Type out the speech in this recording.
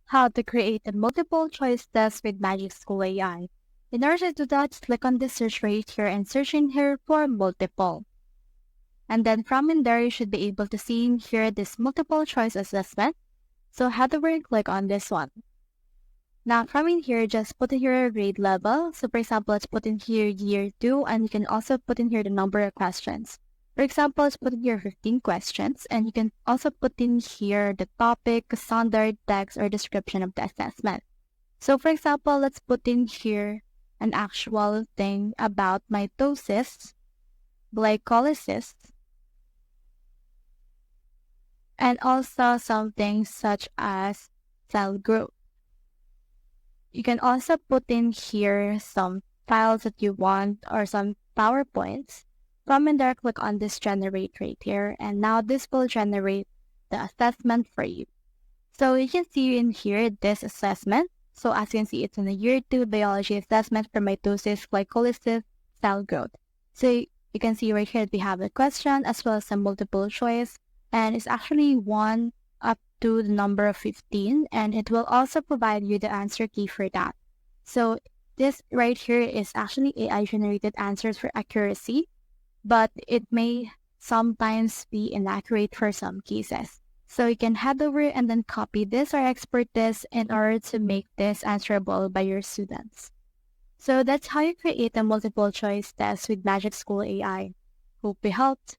how to create a multiple choice test with Magic School AI. In order to do that, click on the search right here and search in here for multiple. And then from in there, you should be able to see in here this multiple choice assessment. So head over and click on this one. Now from in here, just put in your grade level. So for example, let's put in here year 2, and you can also put in here the number of questions. For example, let's put in here 15 questions, and you can also put in here the topic, standard text, or description of the assessment. So for example, let's put in here an actual thing about mitosis, glycolysis, and also something such as cell growth. You can also put in here some files that you want or some PowerPoints. From in there, click on this generate right here, and now this will generate the assessment for you. So you can see in here this assessment. So as you can see, it's in the year 2 biology assessment for mitosis, glycolysis, cell growth. So you can see right here that we have a question as well as some multiple choice, and it's actually 1 up to the number of 15, and it will also provide you the answer key for that. So this right here is actually AI generated answers for accuracy, but it may sometimes be inaccurate for some cases. So you can head over and then copy this or export this in order to make this answerable by your students. So that's how you create a multiple choice test with Magic School AI. Hope we helped.